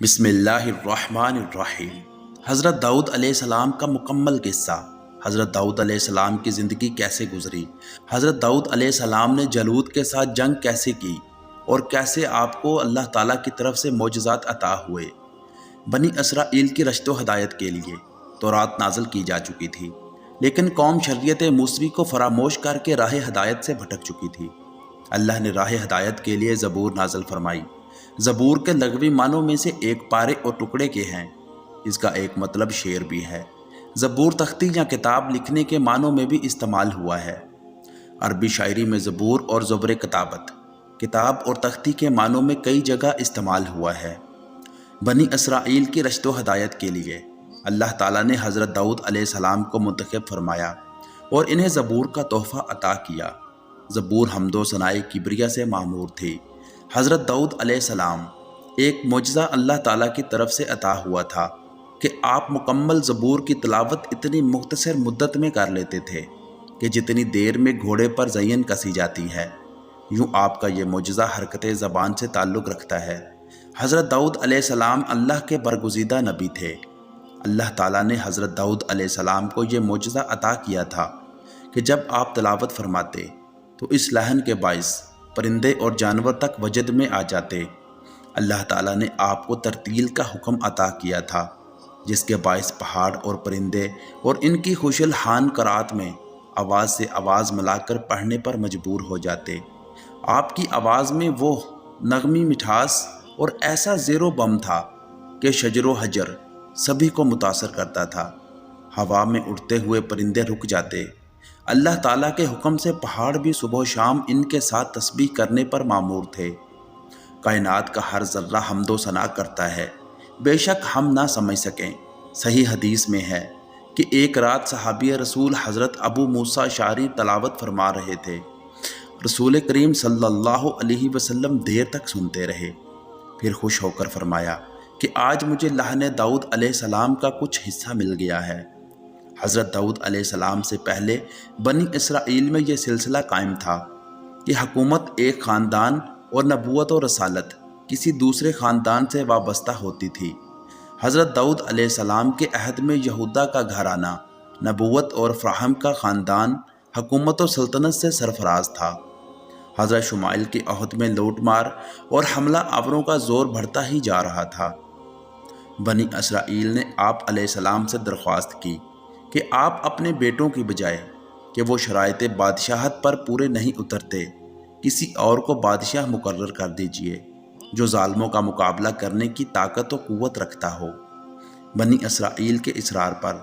بسم اللہ الرحمن الرحیم۔ حضرت داؤد علیہ السلام کا مکمل قصہ۔ حضرت داؤد علیہ السلام کی زندگی کیسے گزری، حضرت داؤد علیہ السلام نے جالوت کے ساتھ جنگ کیسے کی، اور کیسے آپ کو اللہ تعالیٰ کی طرف سے معجزات عطا ہوئے۔ بنی اسرائیل کی رشد و ہدایت کے لیے تورات نازل کی جا چکی تھی، لیکن قوم شریعت موسوی کو فراموش کر کے راہ ہدایت سے بھٹک چکی تھی۔ اللہ نے راہ ہدایت کے لیے زبور نازل فرمائی۔ زبور کے لغوی معنوں میں سے ایک پارے اور ٹکڑے کے ہیں، اس کا ایک مطلب شعر بھی ہے۔ زبور تختی یا کتاب لکھنے کے معنوں میں بھی استعمال ہوا ہے۔ عربی شاعری میں زبور اور زبر کتابت، کتاب اور تختی کے معنوں میں کئی جگہ استعمال ہوا ہے۔ بنی اسرائیل کی رشد و ہدایت کے لیے اللہ تعالیٰ نے حضرت داؤد علیہ السلام کو منتخب فرمایا اور انہیں زبور کا تحفہ عطا کیا۔ زبور حمد و ثناء کبریہ سے معمور تھی۔ حضرت داؤد علیہ السلام ایک معجزہ اللہ تعالیٰ کی طرف سے عطا ہوا تھا کہ آپ مکمل زبور کی تلاوت اتنی مختصر مدت میں کر لیتے تھے کہ جتنی دیر میں گھوڑے پر زین کسی جاتی ہے۔ یوں آپ کا یہ معجزہ حرکت زبان سے تعلق رکھتا ہے۔ حضرت داؤد علیہ السلام اللہ کے برگزیدہ نبی تھے۔ اللہ تعالیٰ نے حضرت داؤد علیہ السلام کو یہ معجزہ عطا کیا تھا کہ جب آپ تلاوت فرماتے تو اس لحن کے باعث پرندے اور جانور تک وجد میں آ جاتے۔ اللہ تعالیٰ نے آپ کو ترتیل کا حکم عطا کیا تھا، جس کے باعث پہاڑ اور پرندے اور ان کی خوش الحان قرات میں آواز سے آواز ملا کر پڑھنے پر مجبور ہو جاتے۔ آپ کی آواز میں وہ نغمی مٹھاس اور ایسا زیر و بم تھا کہ شجر و حجر سبھی کو متاثر کرتا تھا۔ ہوا میں اڑتے ہوئے پرندے رک جاتے۔ اللہ تعالیٰ کے حکم سے پہاڑ بھی صبح و شام ان کے ساتھ تسبیح کرنے پر مامور تھے۔ کائنات کا ہر ذرہ حمد و ثنا کرتا ہے، بے شک ہم نہ سمجھ سکیں۔ صحیح حدیث میں ہے کہ ایک رات صحابی رسول حضرت ابو موسیٰ اشعری تلاوت فرما رہے تھے۔ رسول کریم صلی اللہ علیہ وسلم دیر تک سنتے رہے، پھر خوش ہو کر فرمایا کہ آج مجھے لحن داؤد علیہ السلام کا کچھ حصہ مل گیا ہے۔ حضرت داؤد علیہ السلام سے پہلے بنی اسرائیل میں یہ سلسلہ قائم تھا کہ حکومت ایک خاندان اور نبوت و رسالت کسی دوسرے خاندان سے وابستہ ہوتی تھی۔ حضرت داؤد علیہ السلام کے عہد میں یہودا کا گھرانہ نبوت اور فراہم کا خاندان حکومت و سلطنت سے سرفراز تھا۔ حضرت شمائل کے عہد میں لوٹ مار اور حملہ آوروں کا زور بڑھتا ہی جا رہا تھا۔ بنی اسرائیل نے آپ علیہ السلام سے درخواست کی کہ آپ اپنے بیٹوں کی بجائے کہ وہ شرائط بادشاہت پر پورے نہیں اترتے، کسی اور کو بادشاہ مقرر کر دیجئے جو ظالموں کا مقابلہ کرنے کی طاقت و قوت رکھتا ہو۔ بنی اسرائیل کے اصرار پر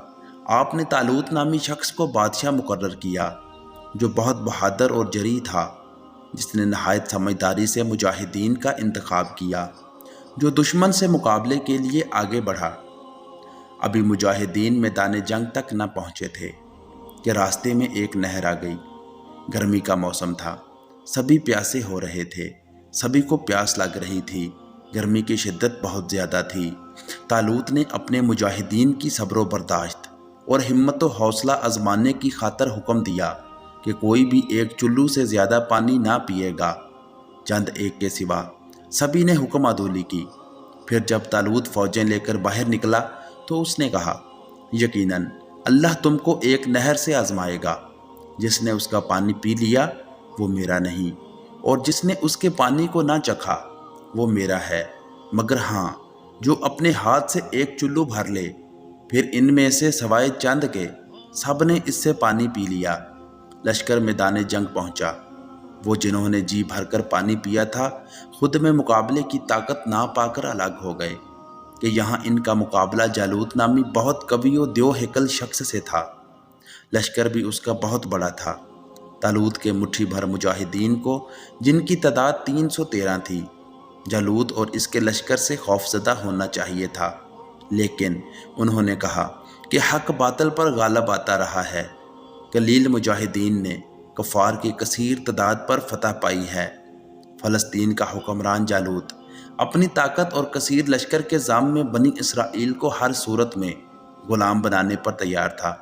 آپ نے طالوت نامی شخص کو بادشاہ مقرر کیا، جو بہت بہادر اور جری تھا، جس نے نہایت سمجھداری سے مجاہدین کا انتخاب کیا جو دشمن سے مقابلے کے لیے آگے بڑھا۔ ابھی مجاہدین میدان جنگ تک نہ پہنچے تھے کہ راستے میں ایک نہر آ گئی۔ گرمی کا موسم تھا، سبھی پیاسے ہو رہے تھے، سبھی کو پیاس لگ رہی تھی، گرمی کی شدت بہت زیادہ تھی۔ طالوت نے اپنے مجاہدین کی صبر و برداشت اور ہمت و حوصلہ آزمانے کی خاطر حکم دیا کہ کوئی بھی ایک چلو سے زیادہ پانی نہ پیے گا، چند ایک کے سوا۔ سبھی نے حکم عدولی کی۔ پھر جب طالوت فوجیں لے کر باہر نکلا تو اس نے کہا، یقیناً اللہ تم کو ایک نہر سے آزمائے گا، جس نے اس کا پانی پی لیا وہ میرا نہیں، اور جس نے اس کے پانی کو نہ چکھا وہ میرا ہے، مگر ہاں جو اپنے ہاتھ سے ایک چلو بھر لے۔ پھر ان میں سے سوائے چند کے سب نے اس سے پانی پی لیا۔ لشکر میدان جنگ پہنچا۔ وہ جنہوں نے جی بھر کر پانی پیا تھا خود میں مقابلے کی طاقت نہ پا کر الگ ہو گئے کہ یہاں ان کا مقابلہ جالوت نامی بہت قوی و دیو ہیکل شخص سے تھا۔ لشکر بھی اس کا بہت بڑا تھا۔ طالوت کے مٹھی بھر مجاہدین کو، جن کی تعداد 313 تھی، جالوت اور اس کے لشکر سے خوفزدہ ہونا چاہیے تھا، لیکن انہوں نے کہا کہ حق باطل پر غالب آتا رہا ہے۔ قلیل مجاہدین نے کفار کی کثیر تعداد پر فتح پائی ہے۔ فلسطین کا حکمران جالوت اپنی طاقت اور کثیر لشکر کے ضام میں بنی اسرائیل کو ہر صورت میں غلام بنانے پر تیار تھا۔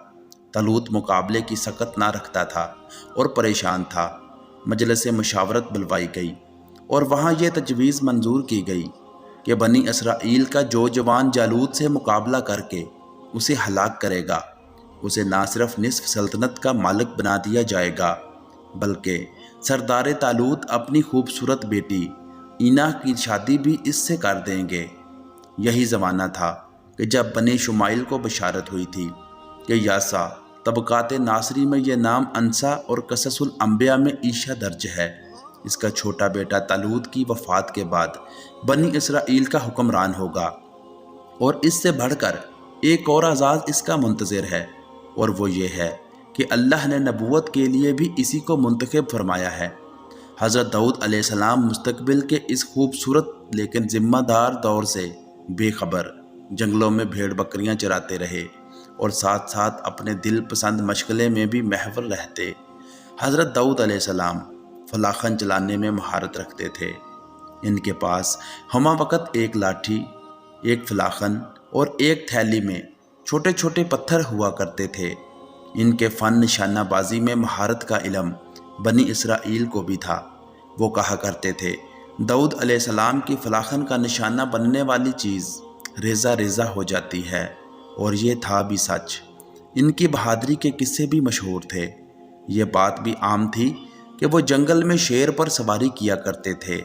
طالوت مقابلے کی سکت نہ رکھتا تھا اور پریشان تھا۔ مجلس مشاورت بلوائی گئی اور وہاں یہ تجویز منظور کی گئی کہ بنی اسرائیل کا جو جوان جالوت سے مقابلہ کر کے اسے ہلاک کرے گا اسے نہ صرف نصف سلطنت کا مالک بنا دیا جائے گا بلکہ سردار طالوت اپنی خوبصورت بیٹی اینا کی شادی بھی اس سے کر دیں گے۔ یہی زمانہ تھا کہ جب بنی شمائل کو بشارت ہوئی تھی کہ یاسا طبقات ناصری میں یہ نام انسا اور قصص الانبیاء میں عیشہ درج ہے۔ اس کا چھوٹا بیٹا طالوت کی وفات کے بعد بنی اسرائیل کا حکمران ہوگا، اور اس سے بڑھ کر ایک اور اعزاز اس کا منتظر ہے، اور وہ یہ ہے کہ اللہ نے نبوت کے لیے بھی اسی کو منتخب فرمایا ہے۔ حضرت داؤد علیہ السلام مستقبل کے اس خوبصورت لیکن ذمہ دار دور سے بے خبر جنگلوں میں بھیڑ بکریاں چراتے رہے اور ساتھ ساتھ اپنے دل پسند مشغلے میں بھی محور رہتے۔ حضرت داؤد علیہ السلام فلاخن چلانے میں مہارت رکھتے تھے۔ ان کے پاس ہمہ وقت ایک لاٹھی، ایک فلاخن اور ایک تھیلی میں چھوٹے چھوٹے پتھر ہوا کرتے تھے۔ ان کے فن نشانہ بازی میں مہارت کا علم بنی اسرائیل کو بھی تھا۔ وہ کہا کرتے تھے داؤد علیہ السلام کی فلاخن کا نشانہ بننے والی چیز ریزہ ریزہ ہو جاتی ہے، اور یہ تھا بھی سچ۔ ان کی بہادری کے قصے بھی مشہور تھے۔ یہ بات بھی عام تھی کہ وہ جنگل میں شیر پر سواری کیا کرتے تھے۔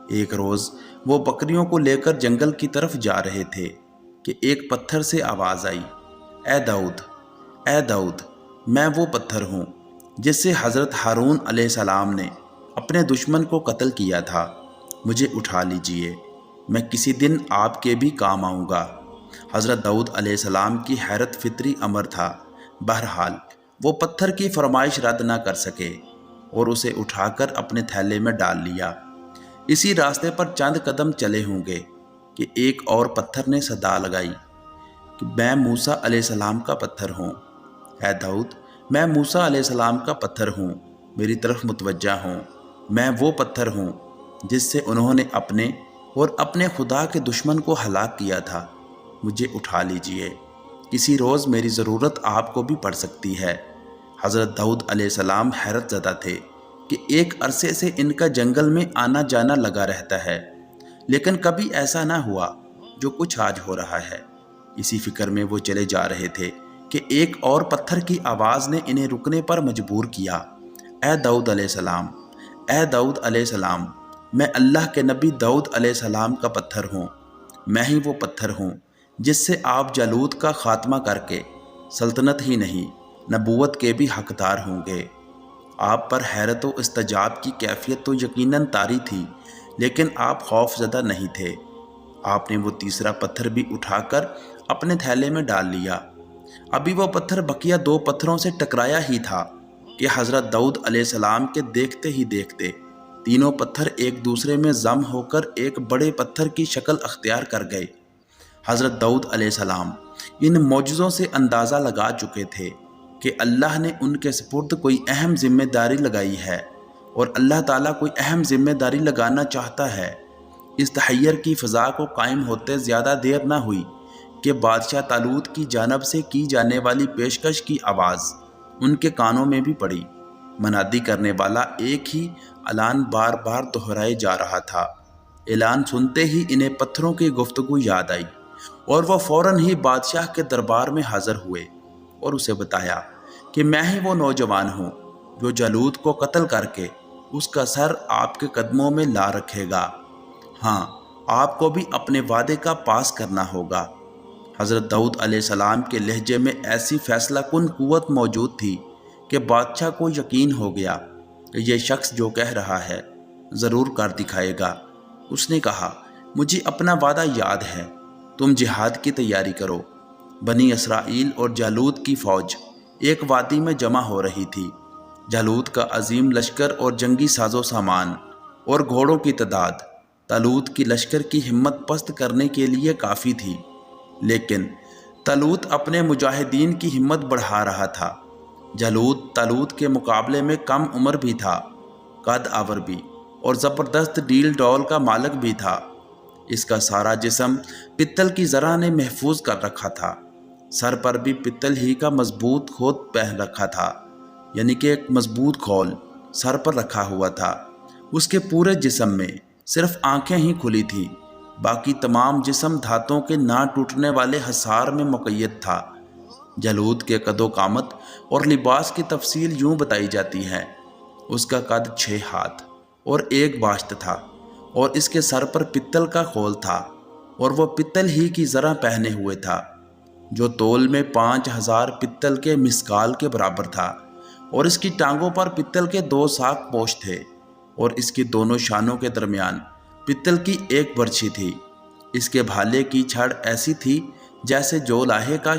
ایک روز وہ بکریوں کو لے کر جنگل کی طرف جا رہے تھے کہ ایک پتھر سے آواز آئی، اے داؤد، اے داؤد، میں وہ پتھر ہوں جس سے حضرت ہارون علیہ السلام نے اپنے دشمن کو قتل کیا تھا، مجھے اٹھا لیجئے، میں کسی دن آپ کے بھی کام آؤں گا۔ حضرت داؤد علیہ السلام کی حیرت فطری امر تھا۔ بہرحال وہ پتھر کی فرمائش رد نہ کر سکے اور اسے اٹھا کر اپنے تھیلے میں ڈال لیا۔ اسی راستے پر چند قدم چلے ہوں گے کہ ایک اور پتھر نے صدا لگائی کہ میں موسیٰ علیہ السلام کا پتھر ہوں، اے داؤد، میں موسیٰ علیہ السلام کا پتھر ہوں، میری طرف متوجہ ہوں، میں وہ پتھر ہوں جس سے انہوں نے اپنے اور اپنے خدا کے دشمن کو ہلاک کیا تھا، مجھے اٹھا لیجئے، کسی روز میری ضرورت آپ کو بھی پڑ سکتی ہے۔ حضرت داؤد علیہ السلام حیرت زدہ تھے کہ ایک عرصے سے ان کا جنگل میں آنا جانا لگا رہتا ہے، لیکن کبھی ایسا نہ ہوا جو کچھ آج ہو رہا ہے۔ اسی فکر میں وہ چلے جا رہے تھے کہ ایک اور پتھر کی آواز نے انہیں رکنے پر مجبور کیا، اے داؤد علیہ السلام، اے داؤد علیہ السلام، میں اللہ کے نبی داؤد علیہ السلام کا پتھر ہوں، میں ہی وہ پتھر ہوں جس سے آپ جالوت کا خاتمہ کر کے سلطنت ہی نہیں نبوت کے بھی حقدار ہوں گے۔ آپ پر حیرت و استعجاب کی کیفیت تو یقیناً طاری تھی، لیکن آپ خوف زدہ نہیں تھے۔ آپ نے وہ تیسرا پتھر بھی اٹھا کر اپنے تھیلے میں ڈال لیا۔ ابھی وہ پتھر بقیہ دو پتھروں سے ٹکرایا ہی تھا کہ حضرت داؤد علیہ السلام کے دیکھتے ہی دیکھتے تینوں پتھر ایک دوسرے میں ضم ہو کر ایک بڑے پتھر کی شکل اختیار کر گئے۔ حضرت داؤد علیہ السلام ان معجزوں سے اندازہ لگا چکے تھے کہ اللہ نے ان کے سپرد کوئی اہم ذمہ داری لگائی ہے، اور اللہ تعالیٰ کوئی اہم ذمہ داری لگانا چاہتا ہے۔ اس تحیر کی فضا کو قائم ہوتے زیادہ دیر نہ ہوئی کہ بادشاہ طالوت کی جانب سے کی جانے والی پیشکش کی آواز ان کے کانوں میں بھی پڑی۔ منادی کرنے والا ایک ہی اعلان بار بار دہرائے جا رہا تھا۔ اعلان سنتے ہی انہیں پتھروں کی گفتگو یاد آئی، اور وہ فوراً ہی بادشاہ کے دربار میں حاضر ہوئے اور اسے بتایا کہ میں ہی وہ نوجوان ہوں جو جالوت کو قتل کر کے اس کا سر آپ کے قدموں میں لا رکھے گا۔ ہاں، آپ کو بھی اپنے وعدے کا پاس کرنا ہوگا۔ حضرت داؤد علیہ السلام کے لہجے میں ایسی فیصلہ کن قوت موجود تھی کہ بادشاہ کو یقین ہو گیا کہ یہ شخص جو کہہ رہا ہے ضرور کر دکھائے گا۔ اس نے کہا، مجھے اپنا وعدہ یاد ہے، تم جہاد کی تیاری کرو۔ بنی اسرائیل اور جالوت کی فوج ایک وادی میں جمع ہو رہی تھی۔ جالوت کا عظیم لشکر اور جنگی ساز و سامان اور گھوڑوں کی تعداد طالوت کی لشکر کی ہمت پست کرنے کے لیے کافی تھی، لیکن طالوت اپنے مجاہدین کی ہمت بڑھا رہا تھا۔ جالوت طالوت کے مقابلے میں کم عمر بھی تھا، قد آور بھی، اور زبردست ڈیل ڈول کا مالک بھی تھا۔ اس کا سارا جسم پتل کی زرہ نے محفوظ کر رکھا تھا، سر پر بھی پتل ہی کا مضبوط کھود پہن رکھا تھا، یعنی کہ ایک مضبوط کھول سر پر رکھا ہوا تھا۔ اس کے پورے جسم میں صرف آنکھیں ہی کھلی تھیں، باقی تمام جسم دھاتوں کے نہ ٹوٹنے والے حصار میں مقید تھا۔ جالوت کے قد و قامت اور لباس کی تفصیل یوں بتائی جاتی ہے۔ اس کا قد 6 ہاتھ اور 1 باشت تھا، اور اس کے سر پر پتل کا خول تھا، اور وہ پتل ہی کی زرہ پہنے ہوئے تھا، جو تول میں 5000 پتل کے مسکال کے برابر تھا، اور اس کی ٹانگوں پر پتل کے 2 ساک پوش تھے، اور اس کی دونوں شانوں کے درمیان پتل کی 1 برچھی تھی۔ اس کے بھالے کی چھڑ ایسی تھی جیسے جولاہے کا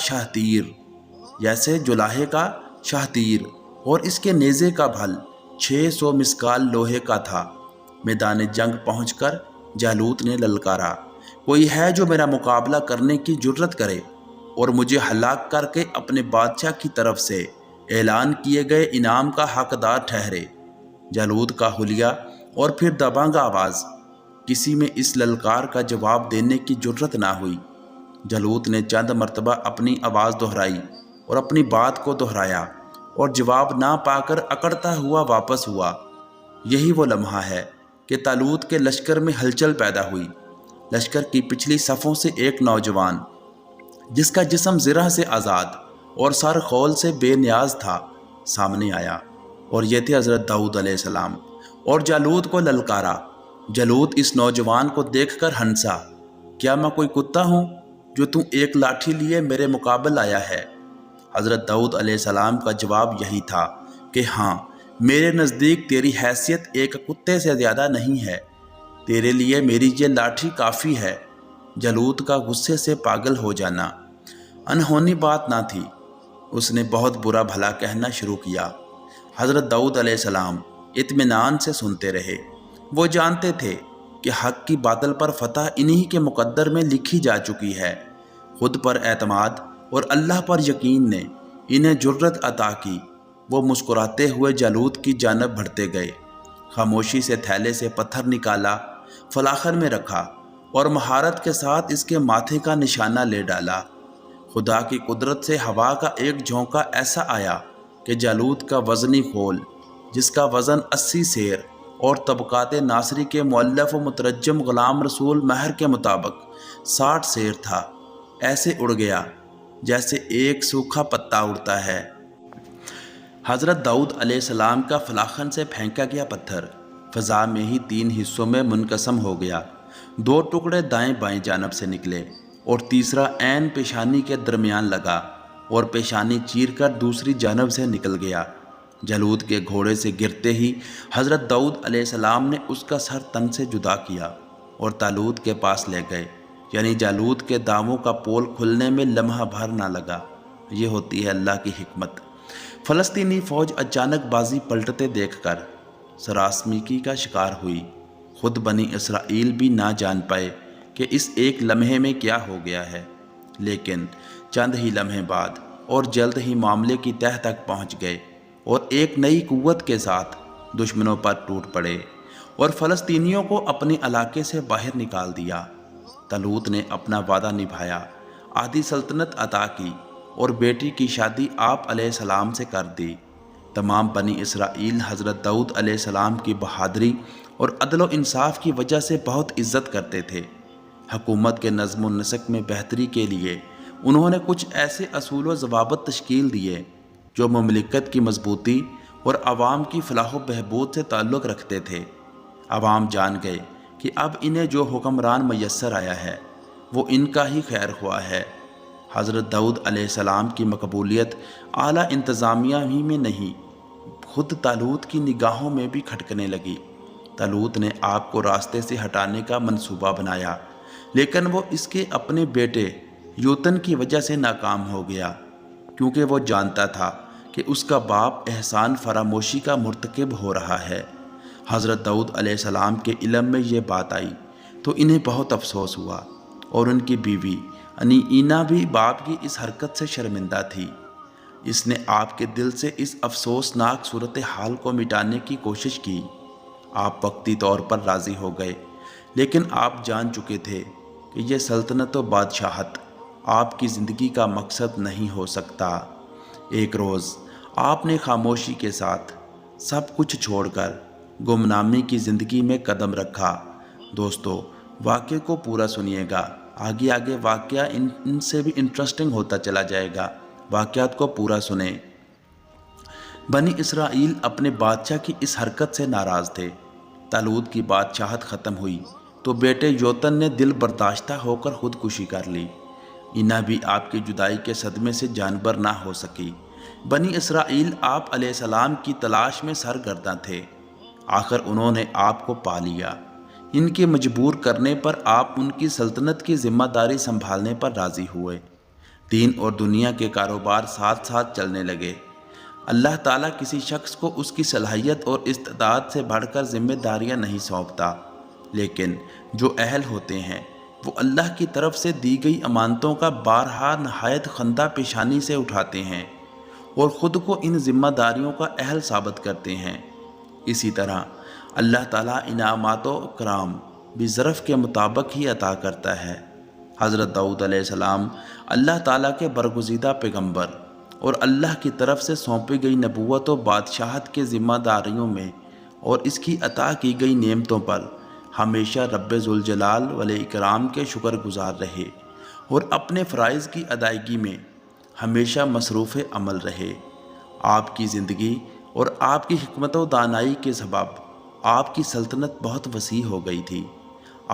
شاہتیر، اور اس کے نیزے کا بھل 600 مسکال لوہے کا تھا۔ میدان جنگ پہنچ کر جالوت نے للکارا، کوئی ہے جو میرا مقابلہ کرنے کی جرت کرے اور مجھے ہلاک کر کے اپنے بادشاہ کی طرف سے اعلان کیے گئے انعام کا حقدار ٹھہرے۔ جالوت کا حلیہ اور پھر دبنگ آواز، کسی میں اس للکار کا جواب دینے کی جرت نہ ہوئی۔ جالوت نے چند مرتبہ اپنی آواز دہرائی اور اپنی بات کو دہرایا، اور جواب نہ پا کر اکڑتا ہوا واپس ہوا۔ یہی وہ لمحہ ہے کہ طالوت کے لشکر میں ہلچل پیدا ہوئی۔ لشکر کی پچھلی صفوں سے ایک نوجوان، جس کا جسم زرہ سے آزاد اور سر خول سے بے نیاز تھا، سامنے آیا، اور یہ تھے حضرت داؤد علیہ السلام، اور جالوت کو للکارا۔ جالوت اس نوجوان کو دیکھ کر ہنسا، کیا میں کوئی کتا ہوں جو تم ایک لاٹھی لیے میرے مقابل آیا ہے؟ حضرت داؤد علیہ السلام کا جواب یہی تھا کہ ہاں، میرے نزدیک تیری حیثیت ایک کتے سے زیادہ نہیں ہے، تیرے لیے میری یہ لاٹھی کافی ہے۔ جالوت کا غصے سے پاگل ہو جانا انہونی بات نہ تھی۔ اس نے بہت برا بھلا کہنا شروع کیا۔ حضرت داؤد علیہ السلام اطمینان سے سنتے رہے۔ وہ جانتے تھے کہ حق کی باطل پر فتح انہی کے مقدر میں لکھی جا چکی ہے۔ خود پر اعتماد اور اللہ پر یقین نے انہیں جرت عطا کی۔ وہ مسکراتے ہوئے جالوت کی جانب بڑھتے گئے، خاموشی سے تھیلے سے پتھر نکالا، فلاخن میں رکھا، اور مہارت کے ساتھ اس کے ماتھے کا نشانہ لے ڈالا۔ خدا کی قدرت سے ہوا کا ایک جھونکا ایسا آیا کہ جالوت کا وزنی خول، جس کا وزن 80 سیر اور طبقات ناصری کے مؤلف و مترجم غلام رسول مہر کے مطابق 60 سیر تھا، ایسے اڑ گیا جیسے ایک سوکھا پتا اڑتا ہے۔ حضرت داؤد علیہ السلام کا فلاخن سے پھینکا گیا پتھر فضا میں ہی 3 حصوں میں منقسم ہو گیا۔ 2 ٹکڑے دائیں بائیں جانب سے نکلے، اور تیسرا عین پیشانی کے درمیان لگا اور پیشانی چیر کر دوسری جانب سے نکل گیا۔ جالوت کے گھوڑے سے گرتے ہی حضرت داؤد علیہ السلام نے اس کا سر تن سے جدا کیا اور طالوت کے پاس لے گئے، یعنی جالوت کے داؤں کا پول کھلنے میں لمحہ بھر نہ لگا۔ یہ ہوتی ہے اللہ کی حکمت۔ فلسطینی فوج اچانک بازی پلٹتے دیکھ کر سراسمیکی کا شکار ہوئی۔ خود بنی اسرائیل بھی نہ جان پائے کہ اس ایک لمحے میں کیا ہو گیا ہے، لیکن چند ہی لمحے بعد اور جلد ہی معاملے کی تہہ تک پہنچ گئے اور ایک نئی قوت کے ساتھ دشمنوں پر ٹوٹ پڑے اور فلسطینیوں کو اپنے علاقے سے باہر نکال دیا۔ طالوت نے اپنا وعدہ نبھایا، آدھی سلطنت عطا کی اور بیٹی کی شادی آپ علیہ السلام سے کر دی۔ تمام بنی اسرائیل حضرت داؤد علیہ السلام کی بہادری اور عدل و انصاف کی وجہ سے بہت عزت کرتے تھے۔ حکومت کے نظم و نسق میں بہتری کے لیے انہوں نے کچھ ایسے اصول و ضوابط تشکیل دیے جو مملکت کی مضبوطی اور عوام کی فلاح و بہبود سے تعلق رکھتے تھے۔ عوام جان گئے کہ اب انہیں جو حکمران میسر آیا ہے وہ ان کا ہی خیر خواہ ہے۔ حضرت داؤد علیہ السلام کی مقبولیت اعلیٰ انتظامیہ ہی میں نہیں، خود طالوت کی نگاہوں میں بھی کھٹکنے لگی۔ طالوت نے آپ کو راستے سے ہٹانے کا منصوبہ بنایا، لیکن وہ اس کے اپنے بیٹے یوتن کی وجہ سے ناکام ہو گیا، کیونکہ وہ جانتا تھا کہ اس کا باپ احسان فراموشی کا مرتکب ہو رہا ہے۔ حضرت داؤد علیہ السلام کے علم میں یہ بات آئی تو انہیں بہت افسوس ہوا، اور ان کی بیوی یعنی اینا بھی باپ کی اس حرکت سے شرمندہ تھی۔ اس نے آپ کے دل سے اس افسوسناک صورتحال کو مٹانے کی کوشش کی۔ آپ وقتی طور پر راضی ہو گئے، لیکن آپ جان چکے تھے کہ یہ سلطنت و بادشاہت آپ کی زندگی کا مقصد نہیں ہو سکتا۔ ایک روز آپ نے خاموشی کے ساتھ سب کچھ چھوڑ کر گمنامی کی زندگی میں قدم رکھا۔ دوستو، واقعے کو پورا سنیے گا، آگے آگے واقعہ ان سے بھی انٹرسٹنگ ہوتا چلا جائے گا، واقعات کو پورا سنیں۔ بنی اسرائیل اپنے بادشاہ کی اس حرکت سے ناراض تھے۔ طالوت کی بادشاہت ختم ہوئی تو بیٹے یوتن نے دل برداشتہ ہو کر خودکشی کر لی۔ اینا بھی آپ کی جدائی کے صدمے سے جانبر نہ ہو سکی۔ بنی اسرائیل آپ علیہ السلام کی تلاش میں سرگرداں تھے۔ آخر انہوں نے آپ کو پا لیا۔ ان کے مجبور کرنے پر آپ ان کی سلطنت کی ذمہ داری سنبھالنے پر راضی ہوئے۔ دین اور دنیا کے کاروبار ساتھ ساتھ چلنے لگے۔ اللہ تعالیٰ کسی شخص کو اس کی صلاحیت اور استعداد سے بڑھ کر ذمہ داریاں نہیں سونپتا، لیکن جو اہل ہوتے ہیں وہ اللہ کی طرف سے دی گئی امانتوں کا بارہا نہایت خندہ پیشانی سے اٹھاتے ہیں اور خود کو ان ذمہ داریوں کا اہل ثابت کرتے ہیں۔ اسی طرح اللہ تعالیٰ انعامات و اکرام بھی ظرف کے مطابق ہی عطا کرتا ہے۔ حضرت داؤد علیہ السلام اللہ تعالیٰ کے برگزیدہ پیغمبر اور اللہ کی طرف سے سونپی گئی نبوت و بادشاہت کے ذمہ داریوں میں اور اس کی عطا کی گئی نعمتوں پر ہمیشہ رب ذوالجلال والاکرام کے شکر گزار رہے اور اپنے فرائض کی ادائیگی میں ہمیشہ مصروف عمل رہے۔ آپ کی زندگی اور آپ کی حکمت و دانائی کے سبب آپ کی سلطنت بہت وسیع ہو گئی تھی۔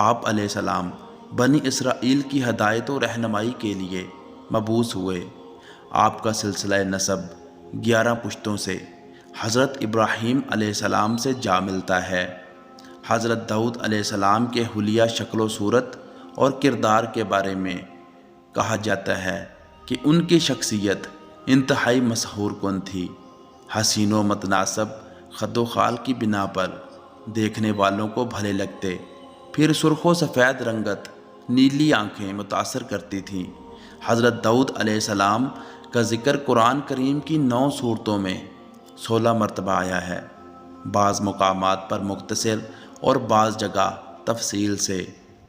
آپ علیہ السلام بنی اسرائیل کی ہدایت و رہنمائی کے لیے مبعوث ہوئے۔ آپ کا سلسلہ نسب 11 پشتوں سے حضرت ابراہیم علیہ السلام سے جا ملتا ہے۔ حضرت داؤد علیہ السلام کے حلیہ شکل و صورت اور کردار کے بارے میں کہا جاتا ہے کہ ان کی شخصیت انتہائی مسحور کن تھی۔ حسین و متناسب خد و خال کی بنا پر دیکھنے والوں کو بھلے لگتے، پھر سرخ و سفید رنگت نیلی آنکھیں متاثر کرتی تھیں۔ حضرت داؤد علیہ السلام کا ذکر قرآن کریم کی 9 سورتوں میں 16 مرتبہ آیا ہے، بعض مقامات پر مختصر اور بعض جگہ تفصیل سے،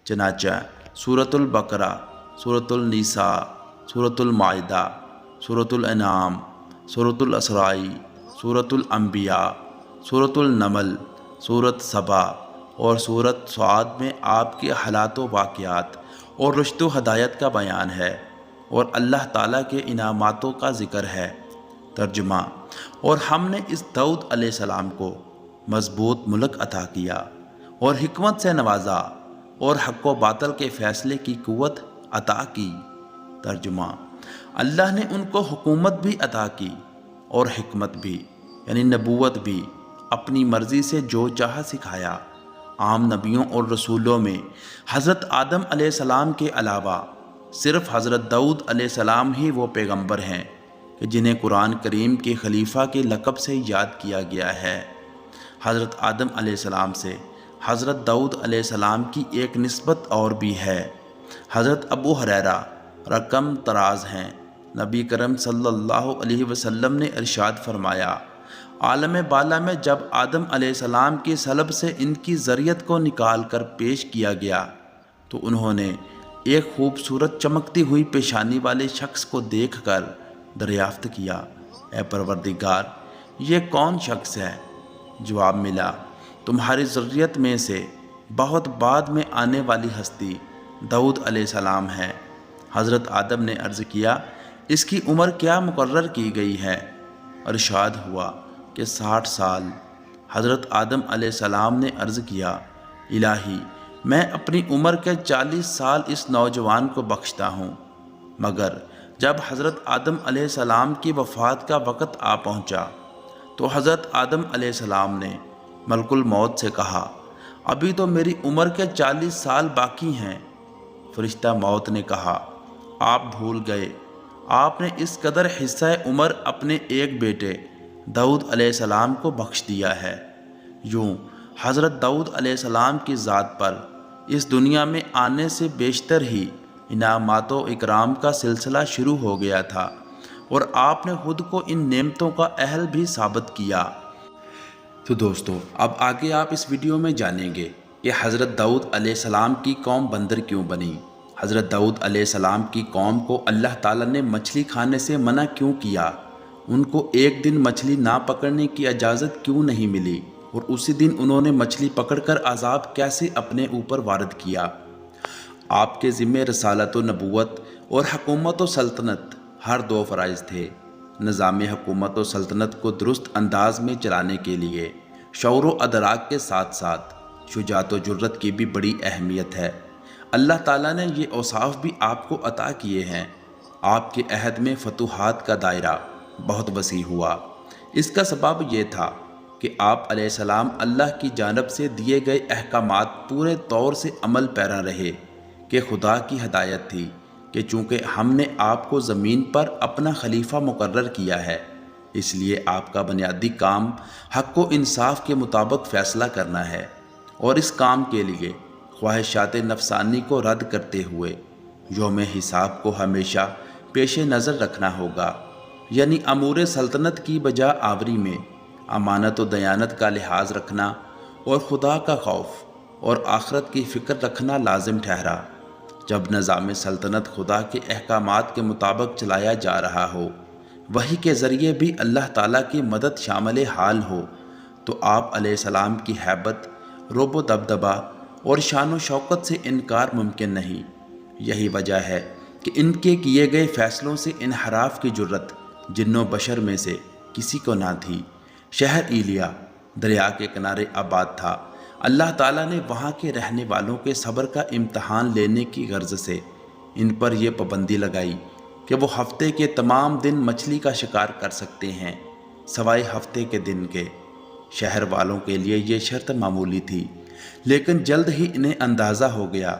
چنانچہ سورۃ البقرہ، سورۃ النساء، سورۃ المائدہ، سورۃ الانعام، سورۃ الاسراء، سورۃ الانبیاء، سورۃ النمل، سورۃ سبا اور سورۃ صاد میں آپ کے حالات و واقعات اور رشد و ہدایت کا بیان ہے اور اللہ تعالیٰ کے انعاماتوں کا ذکر ہے۔ ترجمہ: اور ہم نے اس داؤد علیہ السلام کو مضبوط ملک عطا کیا اور حکمت سے نوازا اور حق و باطل کے فیصلے کی قوت عطا کی۔ ترجمہ: اللہ نے ان کو حکومت بھی عطا کی اور حکمت بھی، یعنی نبوت بھی، اپنی مرضی سے جو چاہا سکھایا۔ عام نبیوں اور رسولوں میں حضرت آدم علیہ السلام کے علاوہ صرف حضرت داؤد علیہ السلام ہی وہ پیغمبر ہیں کہ جنہیں قرآن کریم کے خلیفہ کے لقب سے یاد کیا گیا ہے۔ حضرت آدم علیہ السلام سے حضرت داؤد علیہ السلام کی ایک نسبت اور بھی ہے۔ حضرت ابو ہریرہ رقم طراز ہیں۔ نبی کرم صلی اللہ علیہ وسلم نے ارشاد فرمایا، عالم بالا میں جب آدم علیہ السلام کی سلب سے ان کی ذریت کو نکال کر پیش کیا گیا تو انہوں نے ایک خوبصورت چمکتی ہوئی پیشانی والے شخص کو دیکھ کر دریافت کیا، اے پروردگار، یہ کون شخص ہے؟ جواب ملا، تمہاری ذریت میں سے بہت بعد میں آنے والی ہستی داؤد علیہ السلام ہے۔ حضرت آدم نے عرض کیا، اس کی عمر کیا مقرر کی گئی ہے؟ ارشاد ہوا کہ 60 سال۔ حضرت آدم علیہ السلام نے عرض کیا، الہی، میں اپنی عمر کے 40 سال اس نوجوان کو بخشتا ہوں۔ مگر جب حضرت آدم علیہ السلام کی وفات کا وقت آ پہنچا تو حضرت آدم علیہ السلام نے ملک الموت سے کہا، ابھی تو میری عمر کے 40 سال باقی ہیں۔ فرشتہ موت نے کہا، آپ بھول گئے، آپ نے اس قدر حصہ عمر اپنے ایک بیٹے داؤد علیہ السلام کو بخش دیا ہے۔ یوں حضرت داؤد علیہ السلام کی ذات پر اس دنیا میں آنے سے بیشتر ہی انعامات و اکرام کا سلسلہ شروع ہو گیا تھا اور آپ نے خود کو ان نعمتوں کا اہل بھی ثابت کیا۔ تو دوستو، اب آگے آپ اس ویڈیو میں جانیں گے کہ حضرت داؤد علیہ السلام کی قوم بندر کیوں بنی، حضرت داؤد علیہ السلام کی قوم کو اللہ تعالیٰ نے مچھلی کھانے سے منع کیوں کیا، ان کو ایک دن مچھلی نہ پکڑنے کی اجازت کیوں نہیں ملی اور اسی دن انہوں نے مچھلی پکڑ کر عذاب کیسے اپنے اوپر وارد کیا۔ آپ کے ذمہ رسالت و نبوت اور حکومت و سلطنت ہر دو فرائض تھے۔ نظام حکومت و سلطنت کو درست انداز میں چلانے کے لیے شعور و ادراک کے ساتھ ساتھ شجاعت و جرت کی بھی بڑی اہمیت ہے۔ اللہ تعالیٰ نے یہ اوصاف بھی آپ کو عطا کیے ہیں۔ آپ کے عہد میں فتوحات کا دائرہ بہت وسیع ہوا۔ اس کا سبب یہ تھا کہ آپ علیہ السلام اللہ کی جانب سے دیے گئے احکامات پورے طور سے عمل پیرا رہے، کہ خدا کی ہدایت تھی کہ چونکہ ہم نے آپ کو زمین پر اپنا خلیفہ مقرر کیا ہے، اس لیے آپ کا بنیادی کام حق و انصاف کے مطابق فیصلہ کرنا ہے، اور اس کام کے لیے خواہشات نفسانی کو رد کرتے ہوئے یوم حساب کو ہمیشہ پیش نظر رکھنا ہوگا، یعنی امور سلطنت کی بجا آوری میں امانت و دیانت کا لحاظ رکھنا اور خدا کا خوف اور آخرت کی فکر رکھنا لازم ٹھہرا۔ جب نظام سلطنت خدا کے احکامات کے مطابق چلایا جا رہا ہو، وحی کے ذریعے بھی اللہ تعالیٰ کی مدد شامل حال ہو، تو آپ علیہ السلام کی ہیبت، رعب و دبدبہ اور شان و شوکت سے انکار ممکن نہیں۔ یہی وجہ ہے کہ ان کے کیے گئے فیصلوں سے انحراف کی جرت جن و بشر میں سے کسی کو نہ تھی۔ شہر ایلیا دریا کے کنارے آباد تھا۔ اللہ تعالیٰ نے وہاں کے رہنے والوں کے صبر کا امتحان لینے کی غرض سے ان پر یہ پابندی لگائی کہ وہ ہفتے کے تمام دن مچھلی کا شکار کر سکتے ہیں، سوائے ہفتے کے دن کے۔ شہر والوں کے لیے یہ شرط معمولی تھی، لیکن جلد ہی انہیں اندازہ ہو گیا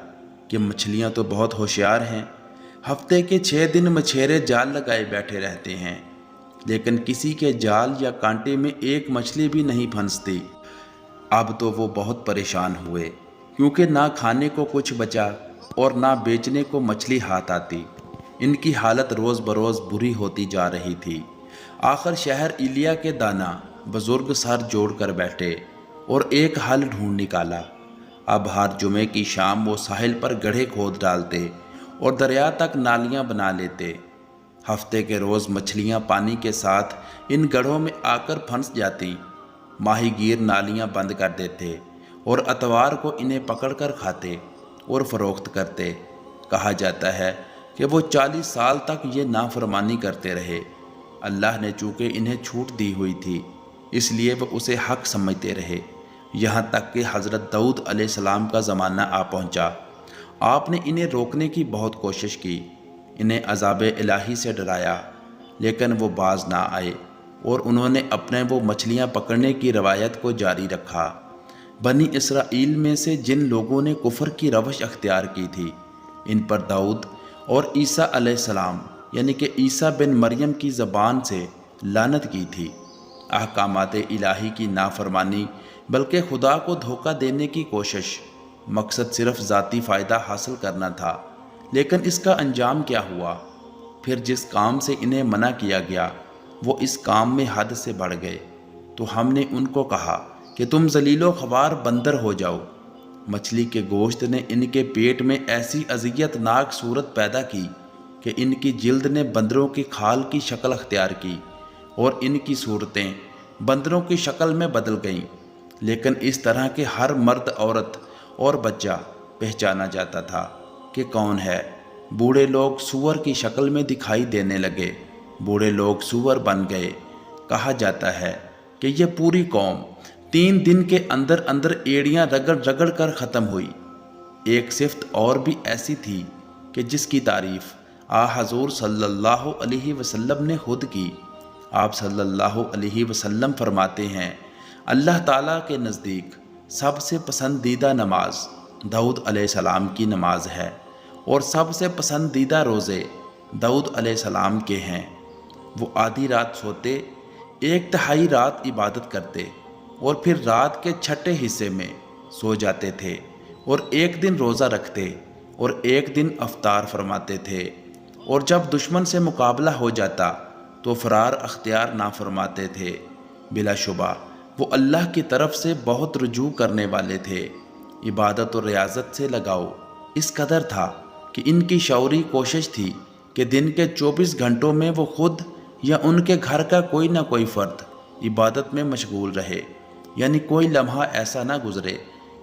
کہ مچھلیاں تو بہت ہوشیار ہیں۔ ہفتے کے 6 دن مچھیرے جال لگائے بیٹھے رہتے ہیں، لیکن کسی کے جال یا کانٹے میں ایک مچھلی بھی نہیں پھنستی۔ اب تو وہ بہت پریشان ہوئے، کیونکہ نہ کھانے کو کچھ بچا اور نہ بیچنے کو مچھلی ہاتھ آتی۔ ان کی حالت روز بروز بری ہوتی جا رہی تھی۔ آخر شہر ایلیا کے دانا بزرگ سر جوڑ کر بیٹھے اور ایک حل ڈھونڈ نکالا۔ اب ہر جمعے کی شام وہ ساحل پر گڑھے کھود ڈالتے اور دریا تک نالیاں بنا لیتے۔ ہفتے کے روز مچھلیاں پانی کے ساتھ ان گڑھوں میں آ کر پھنس جاتی۔ ماہی گیر نالیاں بند کر دیتے اور اتوار کو انہیں پکڑ کر کھاتے اور فروخت کرتے۔ کہا جاتا ہے کہ وہ 40 سال تک یہ نافرمانی کرتے رہے۔ اللہ نے چونکہ انہیں چھوٹ دی ہوئی تھی، اس لیے وہ اسے حق سمجھتے رہے، یہاں تک کہ حضرت داؤد علیہ السلام کا زمانہ آ پہنچا۔ آپ نے انہیں روکنے کی بہت کوشش کی، انہیں عذاب الہی سے ڈرایا، لیکن وہ باز نہ آئے اور انہوں نے اپنے وہ مچھلیاں پکڑنے کی روایت کو جاری رکھا۔ بنی اسرائیل میں سے جن لوگوں نے کفر کی روش اختیار کی تھی، ان پر داؤد اور عیسیٰ علیہ السلام یعنی کہ عیسیٰ بن مریم کی زبان سے لعنت کی تھی۔ احکامات الہی کی نافرمانی بلکہ خدا کو دھوکہ دینے کی کوشش، مقصد صرف ذاتی فائدہ حاصل کرنا تھا، لیکن اس کا انجام کیا ہوا؟ پھر جس کام سے انہیں منع کیا گیا وہ اس کام میں حد سے بڑھ گئے، تو ہم نے ان کو کہا کہ تم ذلیل و خوار بندر ہو جاؤ۔ مچھلی کے گوشت نے ان کے پیٹ میں ایسی اذیت ناک صورت پیدا کی کہ ان کی جلد نے بندروں کی کھال کی شکل اختیار کی اور ان کی صورتیں بندروں کی شکل میں بدل گئیں، لیکن اس طرح کہ ہر مرد، عورت اور بچہ پہچانا جاتا تھا کہ کون ہے۔ بوڑھے لوگ سور کی شکل میں دکھائی دینے لگے، بوڑھے لوگ سور بن گئے۔ کہا جاتا ہے کہ یہ پوری قوم 3 دن کے اندر اندر ایڑیاں رگڑ رگڑ کر ختم ہوئی۔ ایک صفت اور بھی ایسی تھی کہ جس کی تعریف حضور صلی اللہ علیہ وسلم نے خود کی۔ آپ صلی اللہ علیہ وسلم فرماتے ہیں، اللہ تعالیٰ کے نزدیک سب سے پسندیدہ نماز داؤد علیہ السلام کی نماز ہے، اور سب سے پسندیدہ روزے داؤد علیہ السلام کے ہیں۔ وہ آدھی رات سوتے، 1/3 رات عبادت کرتے اور پھر رات کے 6 حصے میں سو جاتے تھے، اور 1 دن روزہ رکھتے اور 1 دن افطار فرماتے تھے، اور جب دشمن سے مقابلہ ہو جاتا تو فرار اختیار نہ فرماتے تھے۔ بلا شبہ وہ اللہ کی طرف سے بہت رجوع کرنے والے تھے۔ عبادت و ریاضت سے لگاؤ اس قدر تھا کہ ان کی شعوری کوشش تھی کہ دن کے 24 گھنٹوں میں وہ خود یا ان کے گھر کا کوئی نہ کوئی فرد عبادت میں مشغول رہے، یعنی کوئی لمحہ ایسا نہ گزرے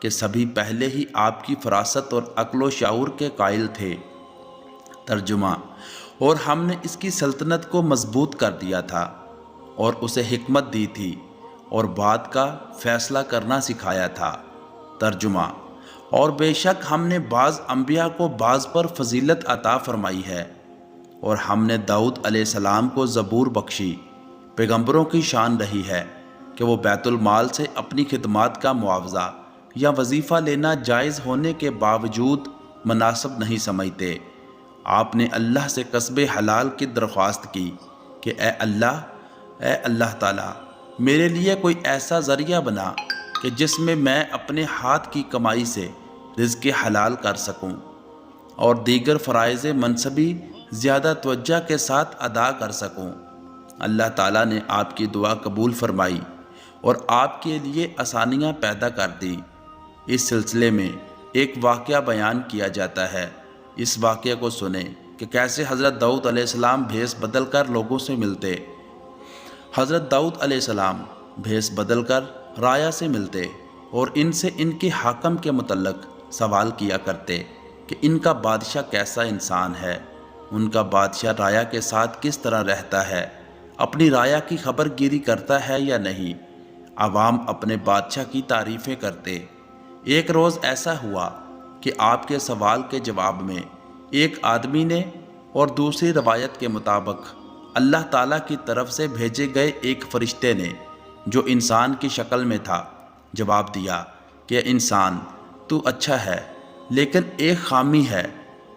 کہ سبھی پہلے ہی آپ کی فراست اور عقل و شعور کے قائل تھے۔ ترجمہ: اور ہم نے اس کی سلطنت کو مضبوط کر دیا تھا اور اسے حکمت دی تھی اور بات کا فیصلہ کرنا سکھایا تھا۔ ترجمہ: اور بے شک ہم نے بعض انبیاء کو بعض پر فضیلت عطا فرمائی ہے، اور ہم نے داؤد علیہ السلام کو زبور بخشی۔ پیغمبروں کی شان رہی ہے کہ وہ بیت المال سے اپنی خدمات کا معاوضہ یا وظیفہ لینا جائز ہونے کے باوجود مناسب نہیں سمجھتے۔ آپ نے اللہ سے کسب حلال کی درخواست کی کہ اے اللہ تعالیٰ، میرے لیے کوئی ایسا ذریعہ بنا کہ جس میں میں اپنے ہاتھ کی کمائی سے رزق حلال کر سکوں اور دیگر فرائض منصبی زیادہ توجہ کے ساتھ ادا کر سکوں۔ اللہ تعالیٰ نے آپ کی دعا قبول فرمائی اور آپ کے لیے آسانیاں پیدا کر دی۔ اس سلسلے میں ایک واقعہ بیان کیا جاتا ہے۔ اس واقعے کو سنیں کہ کیسے حضرت داؤد علیہ السلام بھیس بدل کر لوگوں سے ملتے۔ حضرت داؤد علیہ السلام بھیس بدل کر رایا سے ملتے اور ان سے ان کے حاکم کے متعلق سوال کیا کرتے کہ ان کا بادشاہ کیسا انسان ہے، ان کا بادشاہ رایا کے ساتھ کس طرح رہتا ہے، اپنی رایا کی خبر گیری کرتا ہے یا نہیں۔ عوام اپنے بادشاہ کی تعریفیں کرتے۔ ایک روز ایسا ہوا کہ آپ کے سوال کے جواب میں ایک آدمی نے اور دوسری روایت کے مطابق اللہ تعالیٰ کی طرف سے بھیجے گئے ایک فرشتے نے جو انسان کی شکل میں تھا جواب دیا کہ انسان تو اچھا ہے لیکن ایک خامی ہے۔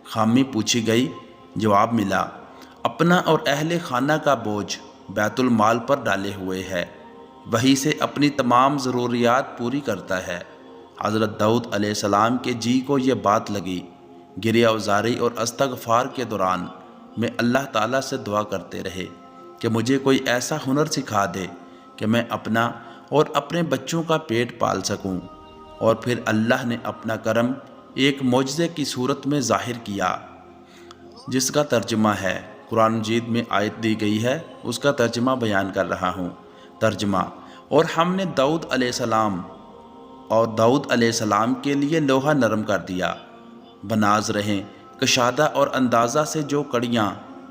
خامی پوچھی گئی، جواب ملا اپنا اور اہل خانہ کا بوجھ بیت المال پر ڈالے ہوئے ہے، وہی سے اپنی تمام ضروریات پوری کرتا ہے۔ حضرت داؤد علیہ السلام کے جی کو یہ بات لگی۔ گریہ وزاری اور استغفار کے دوران میں اللہ تعالیٰ سے دعا کرتے رہے کہ مجھے کوئی ایسا ہنر سکھا دے کہ میں اپنا اور اپنے بچوں کا پیٹ پال سکوں۔ اور پھر اللہ نے اپنا کرم ایک معجزے کی صورت میں ظاہر کیا، جس کا ترجمہ ہے، قرآن مجید میں آیت دی گئی ہے، اس کا ترجمہ بیان کر رہا ہوں۔ ترجمہ: اور ہم نے داؤد علیہ السلام کے لیے لوہا نرم کر دیا، بناز رہیں کشادہ اور اندازہ سے جو کڑیاں،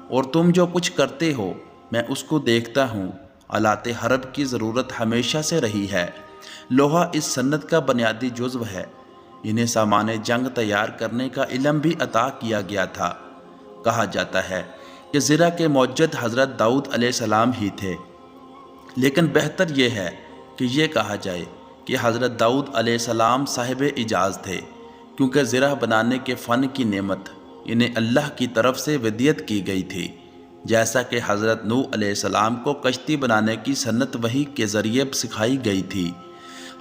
اور تم جو کچھ کرتے ہو میں اس کو دیکھتا ہوں۔ آلات حرب کی ضرورت ہمیشہ سے رہی ہے۔ لوہا اس صنعت کا بنیادی جزو ہے۔ انہیں سامان جنگ تیار کرنے کا علم بھی عطا کیا گیا تھا۔ کہا جاتا ہے کہ زرہ کے موجد حضرت داؤد علیہ السلام ہی تھے، لیکن بہتر یہ ہے کہ یہ کہا جائے کہ حضرت داؤد علیہ السلام صاحب اجاز تھے، کیونکہ زرہ بنانے کے فن کی نعمت انہیں اللہ کی طرف سے ودیت کی گئی تھی، جیسا کہ حضرت نوح علیہ السلام کو کشتی بنانے کی صنعت وحی کے ذریعے سکھائی گئی تھی۔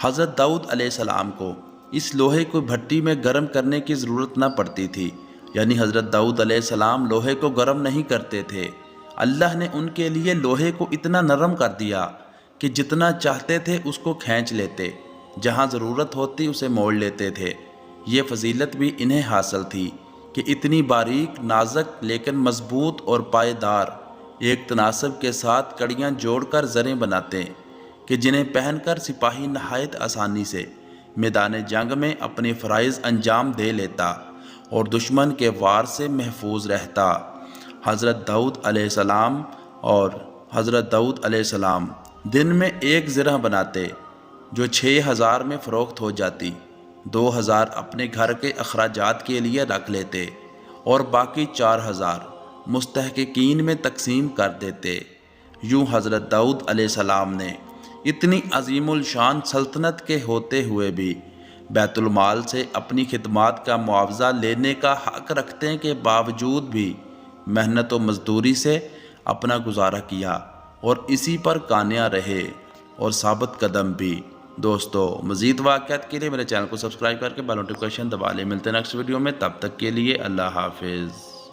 حضرت داؤد علیہ السلام کو اس لوہے کو بھٹی میں گرم کرنے کی ضرورت نہ پڑتی تھی، یعنی حضرت داؤد علیہ السلام لوہے کو گرم نہیں کرتے تھے۔ اللہ نے ان کے لیے لوہے کو اتنا نرم کر دیا کہ جتنا چاہتے تھے اس کو کھینچ لیتے، جہاں ضرورت ہوتی اسے موڑ لیتے تھے۔ یہ فضیلت بھی انہیں حاصل تھی کہ اتنی باریک، نازک لیکن مضبوط اور پائیدار ایک تناسب کے ساتھ کڑیاں جوڑ کر زریں بناتے کہ جنہیں پہن کر سپاہی نہایت آسانی سے میدان جنگ میں اپنے فرائض انجام دے لیتا اور دشمن کے وار سے محفوظ رہتا۔ حضرت داؤد علیہ السلام دن میں ایک زرہ بناتے جو 6000 میں فروخت ہو جاتی، 2000 اپنے گھر کے اخراجات کے لیے رکھ لیتے اور باقی 4000 مستحقین میں تقسیم کر دیتے۔ یوں حضرت داؤد علیہ السلام نے اتنی عظیم الشان سلطنت کے ہوتے ہوئے بھی بیت المال سے اپنی خدمات کا معاوضہ لینے کا حق رکھنے کے باوجود بھی محنت و مزدوری سے اپنا گزارا کیا اور اسی پر کامیاب رہے اور ثابت قدم بھی۔ دوستو، مزید واقعات کے لیے میرے چینل کو سبسکرائب کر کے بیل نوٹیفکیشن دبا لیں۔ ملتے ہیں نیکسٹ ویڈیو میں، تب تک کے لیے اللہ حافظ۔